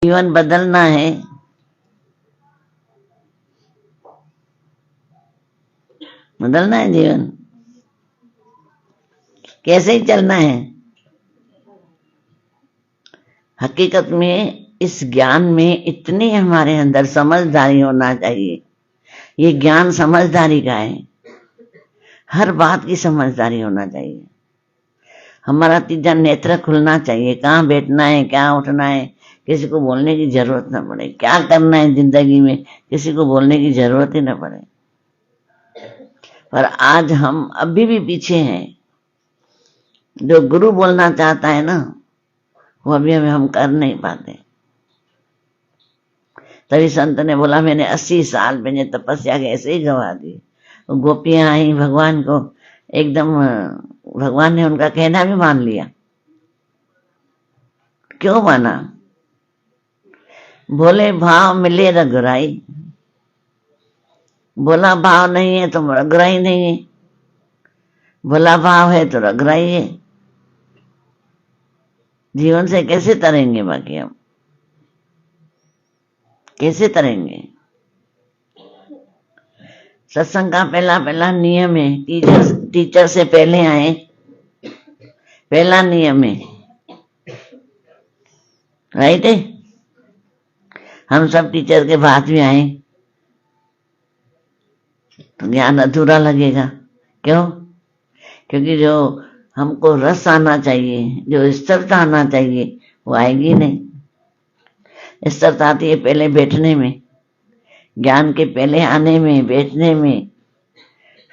जीवन बदलना है, बदलना है जीवन, कैसे ही चलना है। हकीकत में इस ज्ञान में इतनी हमारे अंदर समझदारी होना चाहिए। ये ज्ञान समझदारी का है, हर बात की समझदारी होना चाहिए। हमारा तीजा नेत्र खुलना चाहिए, कहाँ बैठना है, क्या उठना है, किसी को बोलने की जरूरत न पड़े। क्या करना है जिंदगी में, किसी को बोलने की जरूरत ही न पड़े। पर आज हम अभी भी पीछे हैं। जो गुरु बोलना चाहता है ना, वो अभी हम कर नहीं पाते। तभी संत ने बोला, मैंने 80 साल मैंने तपस्या के ऐसे ही गवा दी। गोपियां आई भगवान को, एकदम भगवान ने उनका कहना भी मान लिया। क्यों माना? भोले भाव मिले रघुराई। भोला भाव नहीं है तो रघुराई नहीं है, भोला भाव है तो रघुराई है। जीवन से कैसे तरेंगे? बाकी हम कैसे तरेंगे? सत्संग का पहला नियम है, टीचर से पहले आए, पहला नियम है, राइट है। हम सब टीचर के बाद भी आए तो ज्ञान अधूरा लगेगा। क्यों? क्योंकि जो हमको रस आना चाहिए, जो स्थिरता आना चाहिए, वो आएगी नहीं। स्थिरता आती है पहले बैठने में, ज्ञान के पहले आने में, बैठने में,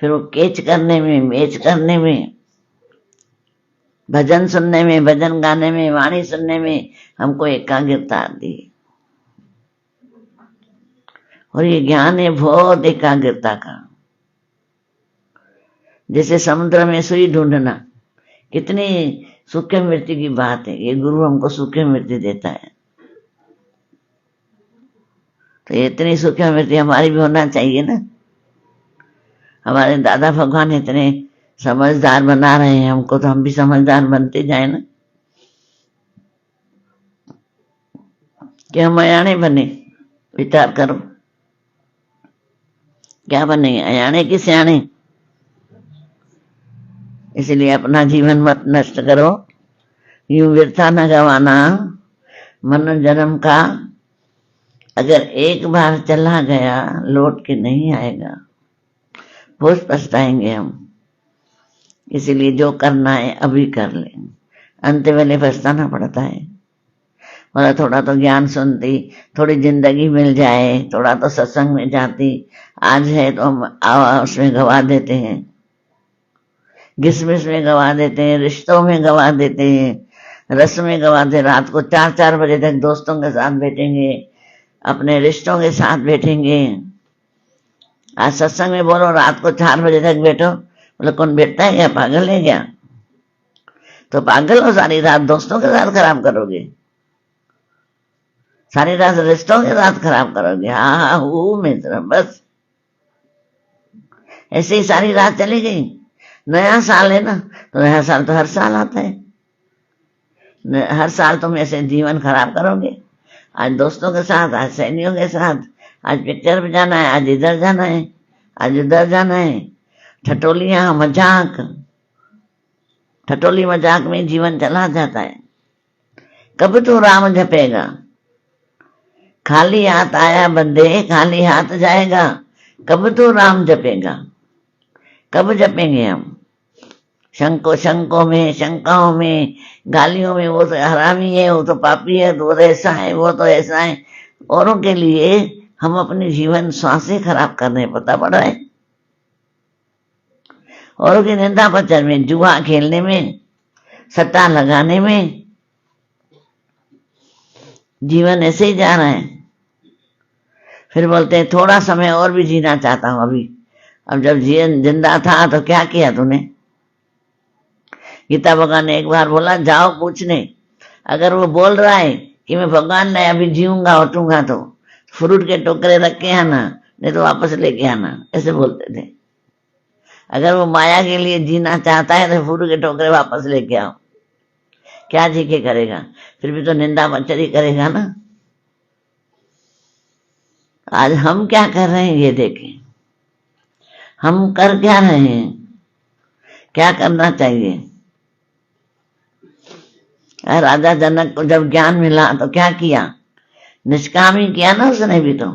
फिर वो कैच करने में, मैच करने में, भजन सुनने में, भजन गाने में, वाणी सुनने में हमको एकाग्रता आती है। और ये ज्ञान है बहुत एकाग्रता का। जैसे समुद्र में सुई ढूंढना, कितनी सूखे मृत्यु की बात है। ये गुरु हमको सूखे मृत्यु देता है, तो इतनी सूखे मृत्यु हमारी भी होना चाहिए ना। हमारे दादा भगवान इतने समझदार बना रहे हैं हमको, तो हम भी समझदार बनते जाए ना। कि हम अयाने बने, विचार करो, क्या बनेंगे? अयाने की सियाने। इसलिए अपना जीवन मत नष्ट करो, यूं व्यर्था न गवाना मन जन्म का। अगर एक बार चला गया लौट के नहीं आएगा, बहुत पछताएंगे हम। इसीलिए जो करना है अभी कर लें, अंत वेले पछताना पड़ता है। और थोड़ा तो ज्ञान सुनती, थोड़ी जिंदगी मिल जाए, थोड़ा तो सत्संग में जाती, आज है तो हम आवास में गवा देते हैं, घिसमिस में गवा देते हैं, रिश्तों में गवा देते हैं, रस में गवा दे। रात को 4-4 बजे तक दोस्तों के साथ बैठेंगे, अपने रिश्तों के साथ बैठेंगे। आज सत्संग में बोलो रात को 4 बजे तक बैठो, बोले कौन बैठता है क्या? पागल है क्या? तो पागल हो, सारी रात दोस्तों के साथ खराब करोगे, सारी रात रिश्तों के साथ खराब करोगे। हाँ हूँ मित्र, बस ऐसे ही सारी रात चली गई। नया साल है ना, तो नया साल तो हर साल आता है, हर साल तुम ऐसे जीवन खराब करोगे। आज दोस्तों के साथ, आज सहेलियों के साथ, आज पिक्चर पे जाना है, आज इधर जाना है, आज उधर जाना है। ठटोलियां, मजाक, ठटोली मजाक में जीवन चला जाता है। कब तू राम जपेगा? खाली हाथ आया बंदे, खाली हाथ जाएगा। कब तू राम जपेगा? कब जपेंगे हम? शंकों में, शंकाओं में, गालियों में, वो तो हरामी है, वो तो पापी है, वो तो ऐसा है, वो तो ऐसा है। औरों के लिए हम अपने जीवन श्वासें खराब करने पता पड़ा है। औरों की निंदा प्रचार में, जुआ खेलने में, सट्टा लगाने में जीवन ऐसे ही जा रहा है। फिर बोलते हैं थोड़ा समय और भी जीना चाहता हूं अभी। अब जब जिंदा था तो क्या किया तूने? गीता भगवान ने एक बार बोला, जाओ पूछने। अगर वो बोल रहा है कि मैं भगवान ने अभी जीऊंगा उठूंगा, तो फ्रूट के टोकरे रख के आना, नहीं तो वापस लेके आना, ऐसे बोलते थे। अगर वो माया के लिए जीना चाहता है तो फ्रूट के टोकरे वापस लेके आओ। क्या जी के करेगा? फिर भी तो निंदा मचरी करेगा ना। आज हम क्या कर रहे हैं ये देखें, हम कर क्या रहे हैं, क्या करना चाहिए। राजा जनक को जब ज्ञान मिला तो क्या किया, निष्काम ही किया ना उसने भी। तो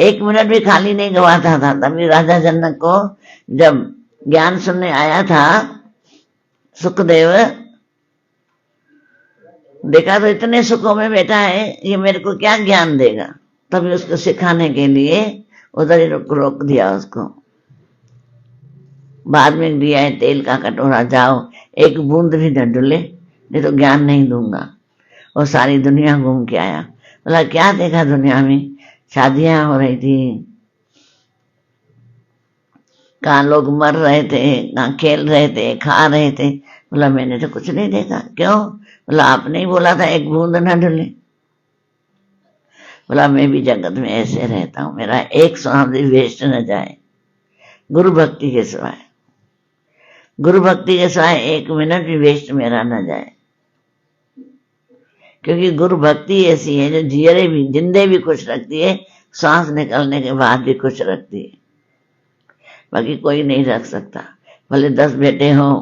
1 मिनट भी खाली नहीं गवाता था। तभी राजा जनक को जब ज्ञान सुनने आया था सुखदेव, देखा तो इतने सुखों में बैठा है, ये मेरे को क्या ज्ञान देगा। तभी उसको सिखाने के लिए उधर ही रोक दिया उसको। बाद में दिया है तेल का कटोरा, जाओ 1 बूंद भी न डुले, नहीं तो ज्ञान नहीं दूंगा। और सारी दुनिया घूम के आया। बोला क्या देखा दुनिया में, शादियां हो रही थी, कहाँ लोग मर रहे थे, कहाँ खेल रहे थे, खा रहे थे। बोला मैंने तो कुछ नहीं देखा। क्यों? बोला आपने ही बोला था 1 बूंद न डुले। बोला मैं भी जगत में ऐसे रहता हूं, मेरा एक श्वास भी वेस्ट न जाए गुरु भक्ति के सिवाय। गुरु भक्ति के सिवाय 1 मिनट भी वेस्ट मेरा न जाए। क्योंकि गुरु भक्ति ऐसी है जो जिंदे भी खुश रखती है, सांस निकलने के बाद भी खुश रखती है। बाकी कोई नहीं रख सकता। भले 10 बेटे हो,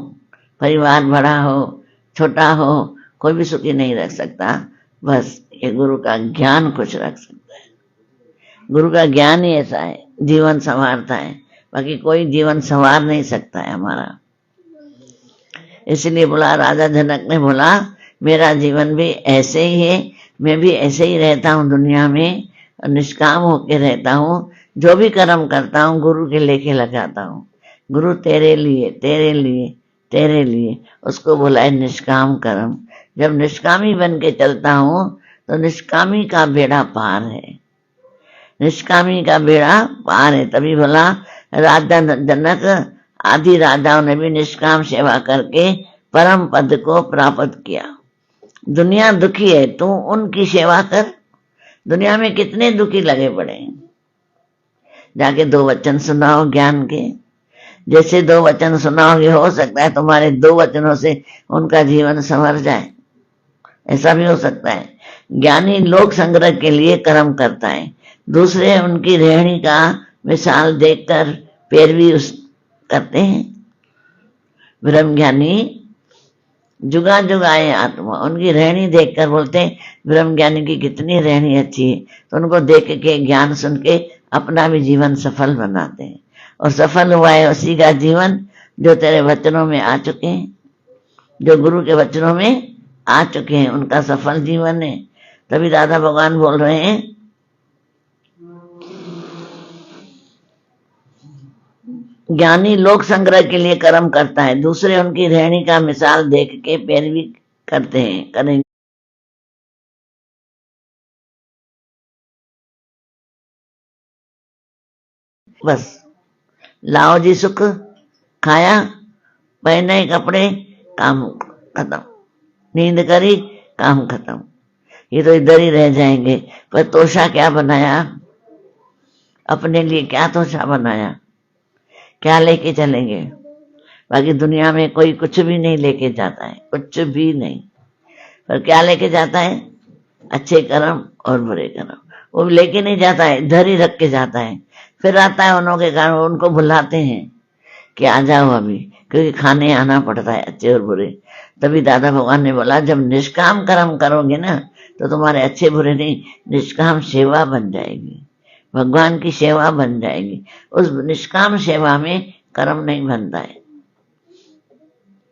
परिवार बड़ा हो छोटा हो, कोई भी सुखी नहीं रख सकता। बस ये गुरु का ज्ञान खुश रख सकता है। गुरु का ज्ञान ही ऐसा है, जीवन संवारता है। बाकी कोई जीवन संवार नहीं सकता है हमारा। इसलिए बोला, राजा जनक ने बोला मेरा जीवन भी ऐसे ही है, मैं भी ऐसे ही रहता हूँ दुनिया में, निष्काम होके रहता हूँ। जो भी कर्म करता हूँ गुरु के लेके लगाता हूँ। गुरु तेरे लिए तेरे लिए तेरे लिए, उसको बोला है निष्काम कर्म। जब निष्कामी बन के चलता हूँ तो निष्कामी का बेड़ा पार है, निष्कामी का बेड़ा पार है। तभी बोला राजा जनक आदि राजाओं ने भी निष्काम सेवा करके परम पद को प्राप्त किया। दुनिया दुखी है, तू उनकी सेवा कर। दुनिया में कितने दुखी लगे पड़े हैं, जाके 2 वचन सुनाओ ज्ञान के। जैसे 2 वचन सुनाओगे, हो सकता है तुम्हारे 2 वचनों से उनका जीवन संवर जाए, ऐसा भी हो सकता है। ज्ञानी लोक संग्रह के लिए कर्म करता है, दूसरे उनकी रहनी का मिसाल देखकर पैरवी करते हैं। ब्रह्म ज्ञानी जुगा जुगाए आत्मा, उनकी रहनी देखकर बोलते हैं ब्रह्म ज्ञानी की कितनी रहनी अच्छी है। तो उनको देख के ज्ञान सुन के अपना भी जीवन सफल बनाते हैं। और सफल हुआ है उसी का जीवन जो तेरे वचनों में आ चुके हैं, जो गुरु के वचनों में आ चुके हैं, उनका सफल जीवन है। तभी दादा भगवान बोल रहे हैं, ज्ञानी लोक संग्रह के लिए कर्म करता है, दूसरे उनकी रहनी का मिसाल देख के पैरवी करते हैं, करेंगे। बस लाओ जी सुख, खाया, पहने कपड़े, काम खत्म, नींद करी, काम खत्म। ये तो इधर ही रह जाएंगे। पर तोशा क्या बनाया, अपने लिए क्या तोशा बनाया, क्या लेके चलेंगे। बाकी दुनिया में कोई कुछ भी नहीं लेके जाता है, कुछ भी नहीं। पर क्या लेके जाता है, अच्छे कर्म और बुरे कर्म। वो लेके नहीं जाता है, इधर ही रख के जाता है। फिर आता है उन्हों के कारण, उनको बुलाते हैं कि आ जाओ अभी, क्योंकि खाने आना पड़ता है अच्छे और बुरे। तभी दादा भगवान ने बोला जब निष्काम कर्म करोगे ना तो तुम्हारे अच्छे बुरे नहीं, निष्काम सेवा बन जाएगी, भगवान की सेवा बन जाएगी। उस निष्काम सेवा में कर्म नहीं बनता है।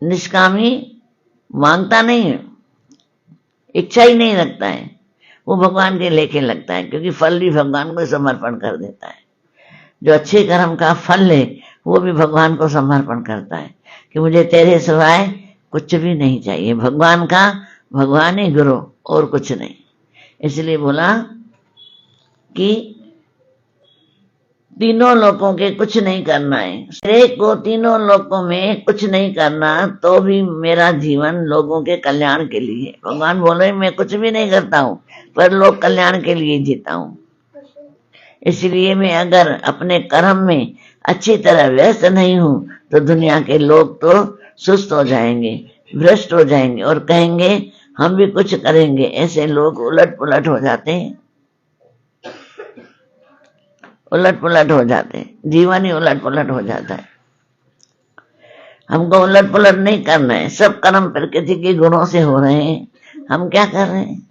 निष्कामी मांगता नहीं है, इच्छा ही नहीं रखता है, वो भगवान के लेके लगता है, क्योंकि फल भी भगवान को समर्पण कर देता है। जो अच्छे कर्म का फल है वो भी भगवान को समर्पण करता है कि मुझे तेरे सिवाय कुछ भी नहीं चाहिए। भगवान का भगवान ही गुरु, और कुछ नहीं। इसलिए बोला कि तीनों लोकों के कुछ नहीं करना है, मेरे को तीनों लोकों में कुछ नहीं करना तो भी मेरा जीवन लोगों के कल्याण के लिए। भगवान बोल रहे मैं कुछ भी नहीं करता हूँ पर लोग कल्याण के लिए जीता हूँ। इसलिए मैं अगर अपने कर्म में अच्छी तरह व्यस्त नहीं हूं तो दुनिया के लोग तो सुस्त हो जाएंगे, भ्रष्ट हो जाएंगे और कहेंगे हम भी कुछ करेंगे। ऐसे लोग उलट पुलट हो जाते हैं। उलट पुलट हो जाते हैं, जीवन ही उलट पुलट हो जाता है। हमको उलट पुलट नहीं करना है, सब कर्म प्रकृति के गुणों से हो रहे हैं, हम क्या कर रहे हैं?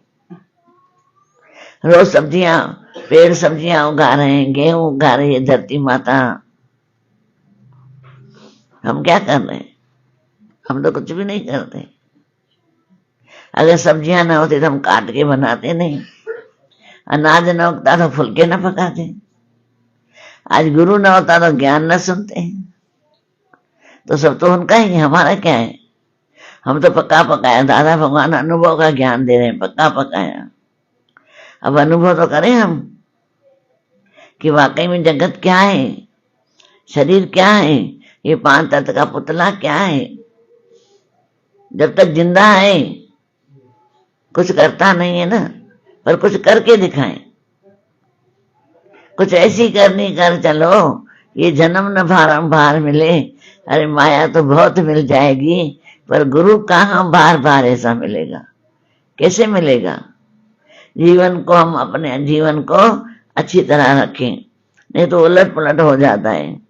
रोज सब्जियां, पेड़ सब्जियां उगा रहे हैं, गेहूं उगा रही है धरती माता, हम क्या कर रहे हैं? हम तो कुछ भी नहीं करते। अगर सब्जियां ना होती तो हम काट के बनाते नहीं, अनाज न उगता तो फुलके न पकाते, आज गुरु न होता तो ज्ञान न सुनते हैं। तो सब तो उनका ही, हमारा क्या है? हम तो पक्का पकाया, दादा भगवान अनुभव का ज्ञान दे रहे हैं, पक्का पकाया। अब अनुभव तो करें हम कि वाकई में जगत क्या है, शरीर क्या है, ये 5 तत्व का पुतला क्या है। जब तक जिंदा है कुछ करता नहीं है ना, पर कुछ करके दिखाएं, कुछ ऐसी करनी कर चलो ये जन्म न बारंबार मिले। अरे माया तो बहुत मिल जाएगी, पर गुरु कहाँ बार बार ऐसा मिलेगा, कैसे मिलेगा? जीवन को हम अपने जीवन को अच्छी तरह रखें, नहीं तो उलट पुलट हो जाता है।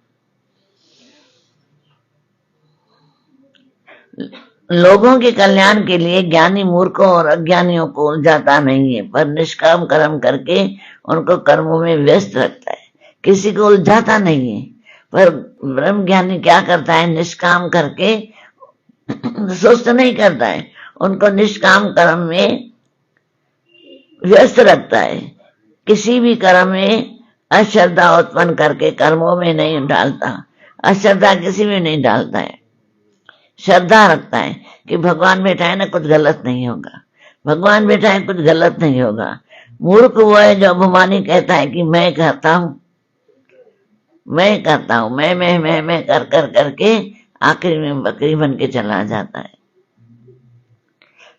लोगों के कल्याण के लिए ज्ञानी मूर्खों और अज्ञानियों को उलझाता नहीं है, पर निष्काम कर्म करके उनको कर्मों में व्यस्त रखता है। किसी को उलझाता नहीं है, पर ब्रह्म ज्ञानी क्या करता है? निष्काम करके सुस्त नहीं करता है, उनको निष्काम कर्म में व्यस्त रखता है। किसी भी कर्म में अश्रद्धा उत्पन्न करके कर्मों में नहीं डालता, अश्रद्धा किसी में नहीं डालता है, श्रद्धा रखता है कि भगवान बैठा है ना, कुछ गलत नहीं होगा, भगवान बैठा है कुछ गलत नहीं होगा। मूर्ख वो है जो अभिमानी कहता है कि मैं करता हूं, मैं करता हूं, मैं कर कर करके आखिर में बकरी बन के चला जाता है।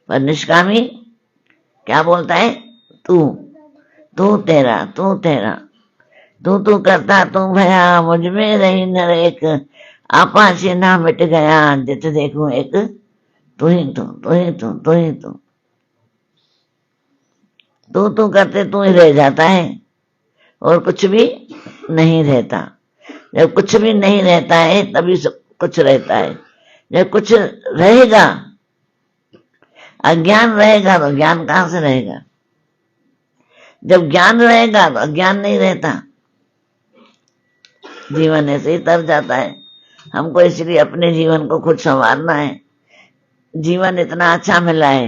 पर निष्कामी क्या बोलता है? तू तेरा, तू करता तू भया, मुझ में रही नर एक, आपा से ना मिट गया, जित देखूं एक, तू ही तू करते तू ही रह जाता है और कुछ भी नहीं रहता। जब कुछ भी नहीं रहता है तभी सब कुछ रहता है। जब कुछ रहेगा, अज्ञान रहेगा तो ज्ञान कहां से रहेगा? जब ज्ञान रहेगा तो अज्ञान नहीं रहता, जीवन ऐसे ही तर जाता है। हमको इसलिए अपने जीवन को खुद संवारना है। जीवन इतना अच्छा मिला है,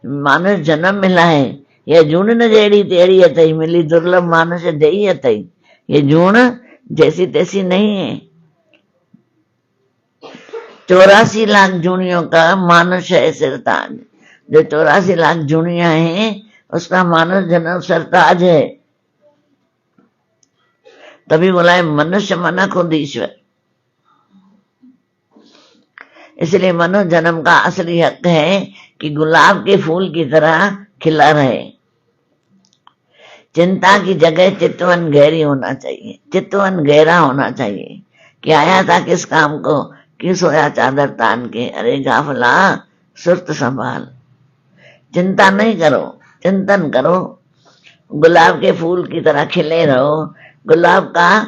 मानुष जन्म मिला है, ये जून न जेड़ी तेरी अतई, मिली दुर्लभ मानुष देई अतई। ये जून जैसी तैसी नहीं है, 84 लाख जूनियों का मानुष है सिरताज। जो 84 लाख जूनिया हैं उसका मानुष जन्म सरताज है। तभी बोला है मनुष्य मना खुद ईश्वर। इसलिए मनुष्य जन्म का असली हक है कि गुलाब के फूल की तरह खिला रहे। चिंता की जगह चितवन गहरी होना चाहिए, चितवन गहरा होना चाहिए कि आया था किस काम को, कि सोया चादर तान के। अरे गाफला, सुर्त संभाल, चिंता नहीं करो, चिंतन करो। गुलाब के फूल की तरह खिले रहो। गुलाब का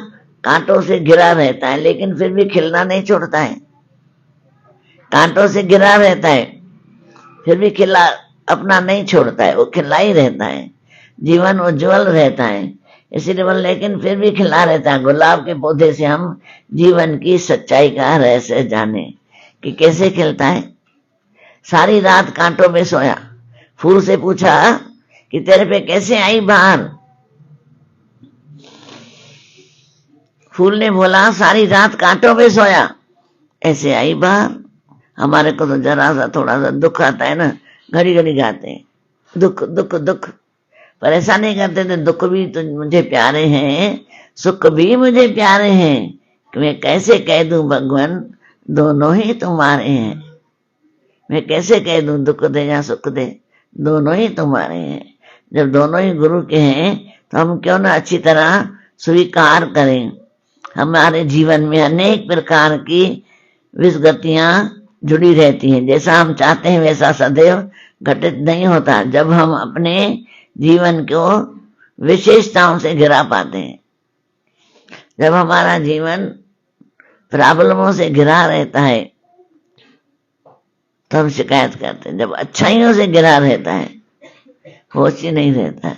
कांटों से घिरा रहता है लेकिन फिर भी खिलना नहीं छोड़ता है। कांटों से घिरा रहता है फिर भी खिला अपना नहीं छोड़ता है, वो खिला ही रहता है। जीवन उज्जवल रहता है इसीलिए बोल, लेकिन फिर भी खिला रहता है। गुलाब के पौधे से हम जीवन की सच्चाई का रहस्य जाने कि कैसे खिलता है। सारी रात कांटों में सोया, फूल से पूछा कि तेरे पे कैसे आई बाहर। फूल ने बोला सारी रात कांटों में सोया, ऐसे आई बाहर। हमारे को तो जरा सा थोड़ा सा दुख आता है ना, घड़ी घड़ी गाते हैं दुख दुख दुख, पर ऐसा नहीं करते थे। दुख भी तो मुझे प्यारे हैं, सुख भी मुझे प्यारे हैं, कि मैं कैसे कह दूं भगवान दोनों ही तुम्हारे हैं। मैं कैसे कह दूं दुख दे या सुख दे, दोनों ही तुम्हारे हैं। जब दोनों ही गुरु के हैं तो हम क्यों ना अच्छी तरह स्वीकार करें। हमारे जीवन में अनेक प्रकार की विसगतियां जुड़ी रहती हैं, जैसा हम चाहते हैं वैसा सदैव घटित नहीं होता। जब हम अपने जीवन को विशेषताओं से घिरा पाते हैं, जब हमारा जीवन प्रॉब्लमों से घिरा रहता है तो हम शिकायत करते हैं। जब अच्छाइयों से घिरा रहता है होश ही नहीं रहता है,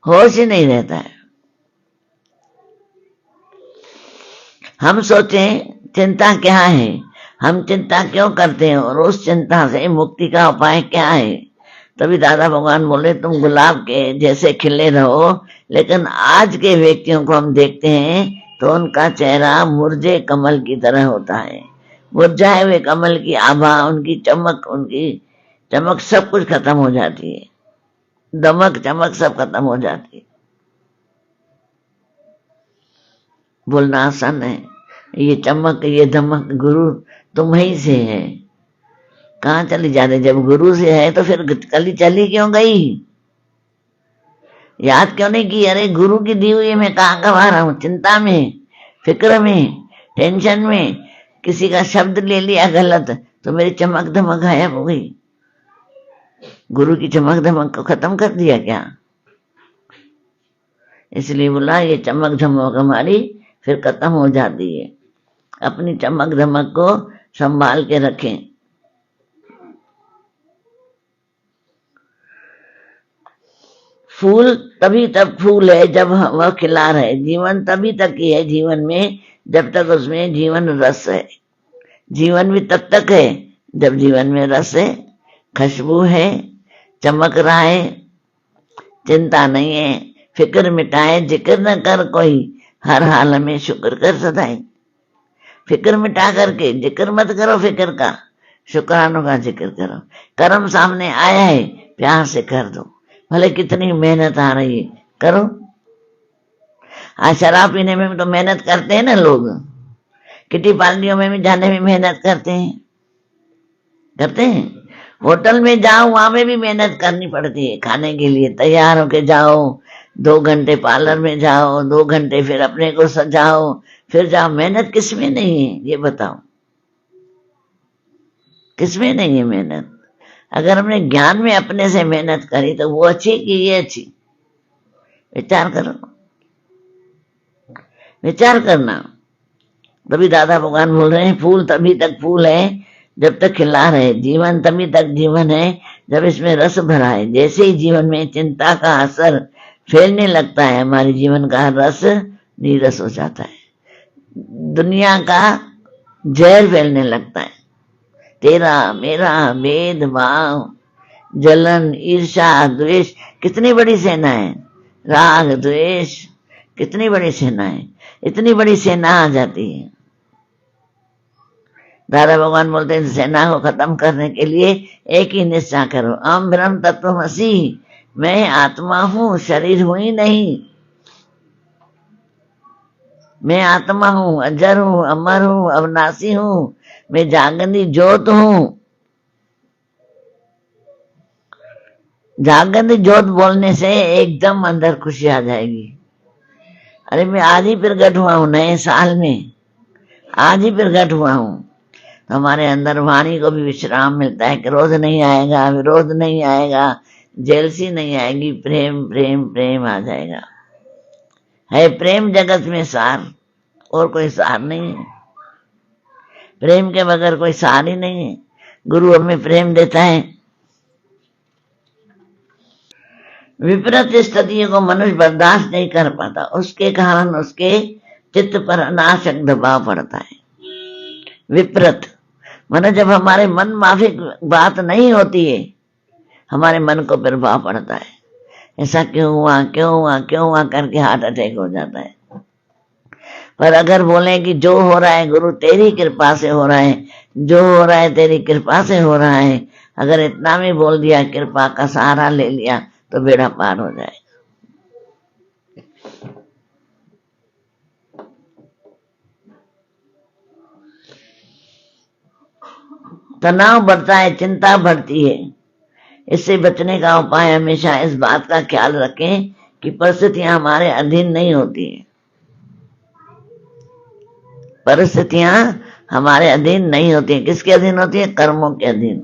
होश ही नहीं रहता है। हम सोचें चिंता क्या है, हम चिंता क्यों करते हैं और उस चिंता से मुक्ति का उपाय क्या है। तभी दादा भगवान बोले तुम गुलाब के जैसे खिले रहो, लेकिन आज के व्यक्तियों को हम देखते हैं तो उनका चेहरा मुरझे कमल की तरह होता है। मुरझाए हुए कमल की आभा, उनकी चमक सब कुछ खत्म हो जाती है, दमक चमक सब खत्म हो जाती है। बोलना आसान है, ये चमक ये धमक गुरु तुम ही से है। कहाँ चली जा रही? जब गुरु से है तो फिर कली चली क्यों गई? याद क्यों नहीं की? अरे गुरु की दी हुई मैं कहाँ गवा रहा हूँ? चिंता में, फिक्र में, टेंशन में, किसी का शब्द ले लिया गलत तो मेरी चमक धमक गायब हो गई। गुरु की चमक धमक को खत्म कर दिया क्या? इसलिए बोला ये चमक धमक हमारी फिर खत्म हो जाती है। अपनी चमक धमक को संभाल के रखें। फूल तभी तक फूल है जब वह खिला रहे। जीवन तभी तक ही है जीवन में जब तक उसमें जीवन रस है। जीवन भी तब तक है जब जीवन में रस है, खुशबू है, चमक रहा है, चिंता नहीं है। फिक्र मिटाए जिक्र न कर कोई, हर हाल में शुक्र कर सदाई। फिक्र मिटा करके जिक्र मत करो, फिक्र का शुक्रानों का जिक्र करो। कर्म सामने आया है प्यार से कर दो, भले कितनी मेहनत आ रही है करो। आज शराब पीने में भी तो मेहनत करते हैं ना लोग, किटी पार्टियों में भी जाने में मेहनत करते हैं। होटल में जाओ वहां में भी मेहनत करनी पड़ती है, खाने के लिए तैयार होके जाओ, 2 घंटे पार्लर में जाओ, 2 घंटे फिर अपने को सजाओ, फिर जाओ। मेहनत किसमें नहीं है ये बताओ? किसमें नहीं है मेहनत? अगर हमने ज्ञान में अपने से मेहनत करी तो वो अच्छी कि ये अच्छी? विचार करो, विचार करना। तभी दादा भगवान बोल रहे हैं फूल तभी तक फूल है जब तक खिला रहे। जीवन तभी तक जीवन है जब इसमें रस भरा है। जैसे ही जीवन में चिंता का असर फैलने लगता है, हमारे जीवन का रस नीरस हो जाता है, दुनिया का जहर फैलने लगता है। तेरा मेरा भेदभाव, जलन, ईर्ष्या, द्वेष कितनी बड़ी सेना है। राग द्वेष कितनी बड़ी सेना है। इतनी बड़ी सेना आ जाती है। दादा भगवान बोलते हैं सेना को खत्म करने के लिए एक ही निश्चय करो, अहम ब्रह्म तत्वमसि, मैं आत्मा हूं, शरीर हूं ही नहीं। मैं आत्मा हूं, अजर हूं, अमर हूं, अविनाशी हूं, मैं जागती ज्योत हूं। जागती ज्योत बोलने से एकदम अंदर खुशी आ जाएगी। अरे मैं आज ही प्रकट हुआ हूं, नए साल में आज ही प्रकट हुआ हूं। तो हमारे अंदर वाणी को भी विश्राम मिलता है। क्रोध नहीं आएगा, विरोध नहीं आएगा, जेलसी नहीं आएगी, प्रेम प्रेम प्रेम आ जाएगा। है प्रेम जगत में सार, और कोई सार नहीं है। प्रेम के बगैर कोई सार ही नहीं है। गुरु हमें प्रेम देता है। विपरीत स्थितियों को मनुष्य बर्दाश्त नहीं कर पाता, उसके कारण उसके चित्त पर अनाशक दबाव पड़ता है। विपरीत माने जब हमारे मन माफिक बात नहीं होती है, हमारे मन को प्रभाव पड़ता है। ऐसा क्यों हुआ, क्यों हुआ, क्यों हुआ करके हार्ट अटैक हो जाता है। पर अगर बोले कि जो हो रहा है गुरु तेरी कृपा से हो रहा है, जो हो रहा है तेरी कृपा से हो रहा है, अगर इतना भी बोल दिया, कृपा का सहारा ले लिया, तो बेड़ा पार हो जाए। तनाव बढ़ता है, चिंता बढ़ती है। इससे बचने का उपाय हमेशा इस बात का ख्याल रखें कि परिस्थितियां हमारे अधीन नहीं होती है। परिस्थितियां हमारे अधीन नहीं होती है। किसके अधीन होती है? कर्मों के अधीन।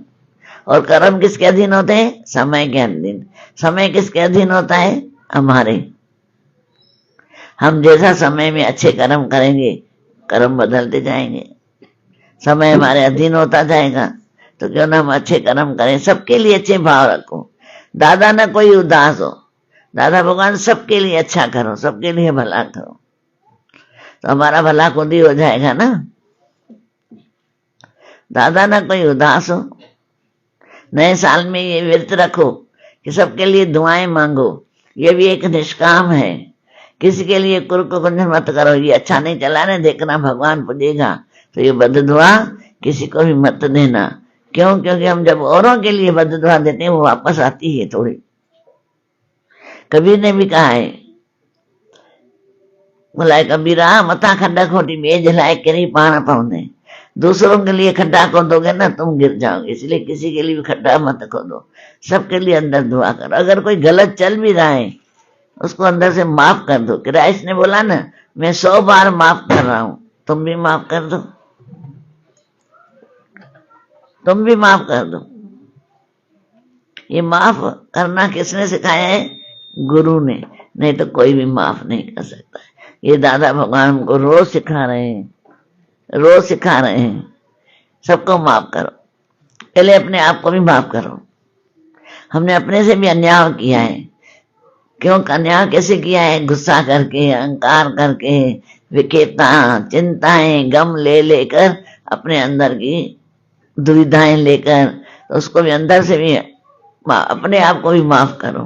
और कर्म किसके अधीन होते हैं? समय के अधीन। समय किसके अधीन होता है? हमारे। हम जैसा समय में अच्छे कर्म करेंगे, कर्म बदलते जाएंगे, समय हमारे अधीन होता जाएगा। तो क्यों ना हम अच्छे कर्म करें, सबके लिए अच्छे भाव रखो। दादा ना कोई उदास हो, दादा भगवान सबके लिए अच्छा करो, सबके लिए भला करो, तो हमारा भला खुद ही हो जाएगा ना। दादा ना कोई उदास हो। नए साल में ये व्रत रखो कि सबके लिए दुआएं मांगो, ये भी एक निष्काम है। किसी के लिए कुंजन मत करो, ये अच्छा नहीं चला ना, देखना भगवान पूजेगा, तो ये बद दुआ किसी को भी मत देना। क्यों? क्योंकि हम जब औरों के लिए बद दुआ देते हैं वो वापस आती है थोड़ी। कबीर ने भी कहा है, बोला कबीरा मथा खड्डा खोटी बेज लाए करी पाना पाउने। दूसरों के लिए खड्डा खोदोगे ना तुम गिर जाओगे, इसलिए किसी के लिए भी खड्डा मत खोदो, सबके लिए अंदर दुआ करो। अगर कोई गलत चल भी रहा है उसको अंदर से माफ कर दो। क्राइस्ट ने बोला ना, मैं 100 बार माफ कर रहा हूं, तुम भी माफ कर दो, तुम भी माफ कर दो। ये माफ करना किसने सिखाया है? गुरु ने, नहीं तो कोई भी माफ नहीं कर सकता। ये दादा भगवान हमको रोज सिखा रहे हैं, रोज सिखा रहे हैं, सबको माफ करो। पहले अपने आप को भी माफ करो। हमने अपने से भी अन्याय किया है। क्यों अन्याय कैसे किया है? गुस्सा करके, अहंकार करके, विकेता, चिंताएं, गम ले लेकर, अपने अंदर की दुविधाएं लेकर, तो उसको भी अंदर से भी अपने आप को भी माफ करो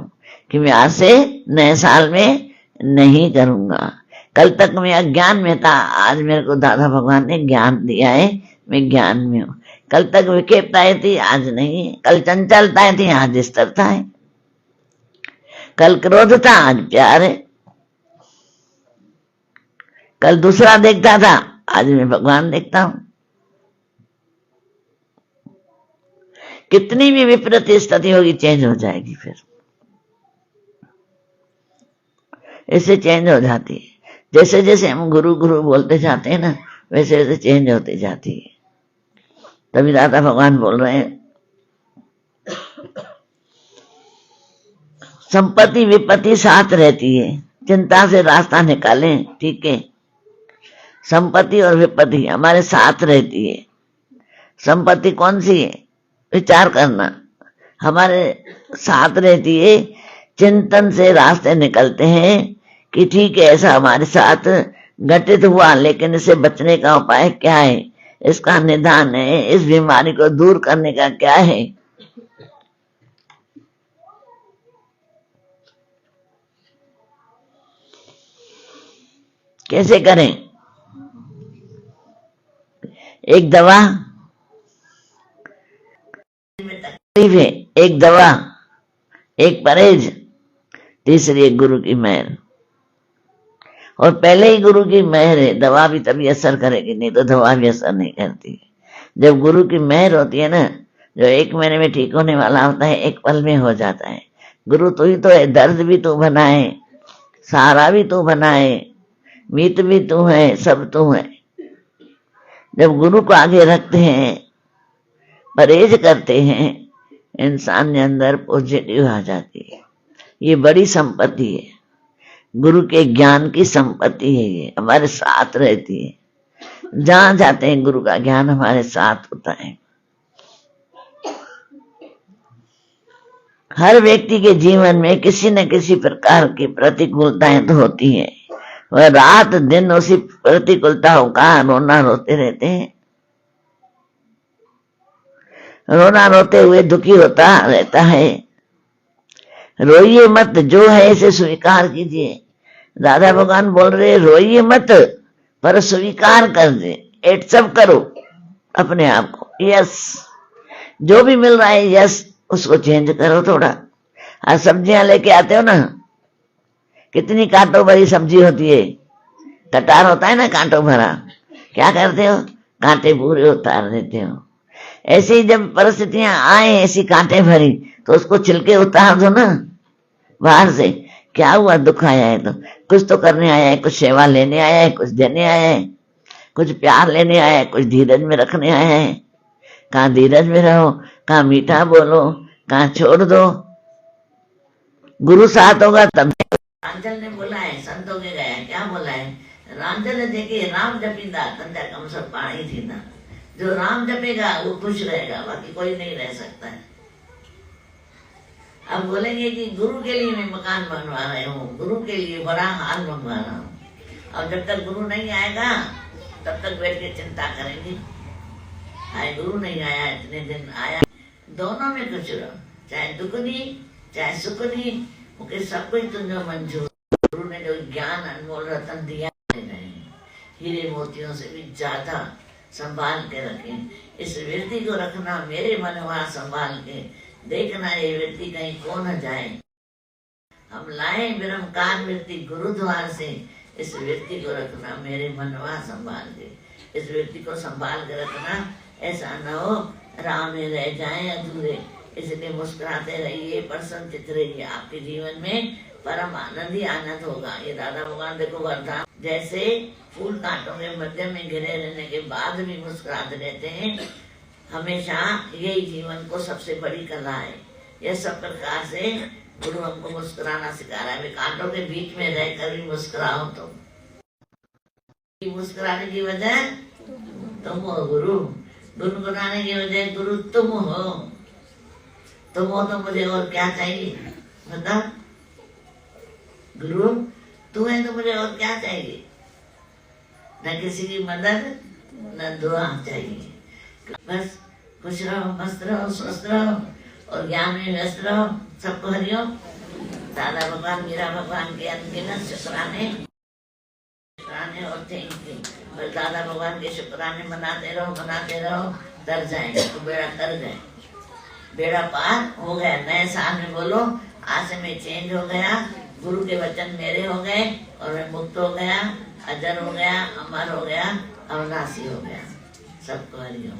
कि मैं आज से नए साल में नहीं करूंगा। कल तक मैं अज्ञान में था, आज मेरे को दादा भगवान ने ज्ञान दिया है, मैं ज्ञान में हूं। कल तक विकेताएं थी, आज नहीं। कल चंचलताएं थी, आज स्थिरता है। कल क्रोध था, आज प्यार है। कल दूसरा देखता था, आज मैं भगवान देखता हूं। कितनी भी विपरीत स्थिति होगी चेंज हो जाएगी, फिर ऐसे चेंज हो जाती है। जैसे जैसे हम गुरु गुरु बोलते जाते हैं ना, वैसे वैसे चेंज होती जाती है। तभी दादा भगवान बोल रहे हैं, संपत्ति विपत्ति साथ रहती है, चिंता से रास्ता निकालें। ठीक है, संपत्ति और विपत्ति हमारे साथ रहती है। संपत्ति कौन सी है? विचार करना, हमारे साथ रहती है। चिंतन से रास्ते निकलते हैं कि ठीक है, ऐसा हमारे साथ घटित हुआ, लेकिन इससे बचने का उपाय क्या है, इसका निदान है, इस बीमारी को दूर करने का क्या है। कैसे करें? एक दवा, एक दवा, एक परहेज, तीसरी एक गुरु की मेहर। और पहले ही गुरु की मेहर है, दवा भी तभी असर करेगी, नहीं तो दवा भी असर नहीं करती। जब गुरु की मेहर होती है ना, जो 1 महीने में ठीक होने वाला होता है 1 पल में हो जाता है। गुरु तू ही तो है, दर्द भी तू बनाए, सहारा भी तू बनाए, मीत भी तू है, सब तू है। जब गुरु को आगे रखते हैं, परहेज करते हैं, इंसान के अंदर पॉजिटिव आ जाती है। ये बड़ी संपत्ति है, गुरु के ज्ञान की संपत्ति है। ये हमारे साथ रहती है, जहां जाते हैं गुरु का ज्ञान हमारे साथ होता है। हर व्यक्ति के जीवन में किसी न किसी प्रकार की प्रतिकूलताएं तो होती है, वह रात दिन उसी प्रतिकूलताओं का रोना रोते रहते हैं। रोना रोते हुए दुखी होता रहता है। रोइए मत, जो है इसे स्वीकार कीजिए। दादा भगवान बोल रहे रोइए मत, पर स्वीकार कर दे, एक्सेप्ट करो अपने आप को। यस, जो भी मिल रहा है यस, उसको चेंज करो थोड़ा। आज सब्जियां लेके आते हो ना, कितनी कांटों भरी सब्जी होती है, कटार होता है ना कांटों भरा, क्या करते हो? कांटे पूरे उतार देते हो। ऐसे ही जब परिस्थितियां आए ऐसी कांटे भरी, तो उसको छिलके उतार दो ना बाहर से। क्या हुआ? दुख आया है तो कुछ तो करने आया है, कुछ सेवा लेने आया है, कुछ देने आया है, कुछ प्यार लेने आया है, कुछ धीरज में रखने आया है। कहाँ धीरज में रहो, कहाँ मीठा बोलो, कहाँ छोड़ दो। गुरु साथ होगा तब रांचल ने बोला है, संतों के गया क्या बोला है, रांचल ने देखे राम जपींदा तंजा कम सब पानी थी ना, जो राम जपेगा वो खुश रहेगा, बाकी कोई नहीं रह सकता है। अब बोलेंगे कि गुरु के लिए मैं मकान बनवा रहे हूँ, गुरु के लिए बड़ा हाल बनवा रहा हूँ। अब जब तक गुरु नहीं आएगा तब तक बैठ के चिंता करेंगे, आए गुरु नहीं आया, इतने दिन आया। दोनों में कुछ रहो, चाहे दुख दी चाहे सुख दी, मुझे सब कुछ तुझे मंजूर। गुरु ने जो ज्ञान अनमोल रतन दिया नहीं, हीरे मोतियों से भी ज्यादा संभाल के रखें। इस वृत्ति को रखना मेरे मनवा संभाल के, देखना ये वृत्ति कहीं खो न जाए। हम लाए विरमकार वृत्ति गुरुद्वार से, इस वृत्ति को रखना मेरे मनवा संभाल के। इस वृत्ति को संभाल के रखना, ऐसा न हो राह में रह जाए अधूरे। इसलिए मुस्कुराते रहिए, प्रसन्नचित्त रहिए, आपके जीवन में परम आनंद ही आनंद होगा। ये दादा भगवान देखो वरदान, जैसे फूल कांटों के मध्य में घिरे रहने के बाद भी मुस्कुराते रहते हैं, हमेशा यही जीवन को सबसे बड़ी कला है। यह सब प्रकार से गुरु हमको मुस्कुराना सिखा रहा है। कांटों के बीच में रहकर भी मुस्कुराओ तो मुस्कुराने की वजह तुम हो गुरु, गुनगुनाने की वजह गुरु तुम हो। तुम हो तो मुझे और क्या चाहिए बता, गुरु तू है तो मुझे और क्या चाहिए, न किसी की मदद न दुआ चाहिए। बस खुश रहो, मस्त रहो, स्वस्थ रहो और ज्ञान में व्यस्त रहो। सबको हरिओम। दादा भगवान मीरा भगवान के अनगिनत शुक्राने और थैंक यू। बस दादा भगवान के शुक्राने मनाते रहो, तर जाएंगे तो बेड़ा तर गए, बेड़ा पार हो गया। नए साल में बोलो आज से मैं चेंज हो गया, गुरु के वचन मेरे हो गए और मैं मुक्त हो गया, अजर हो गया, अमर हो गया, अविनाशी हो गया। सबको हरिओम।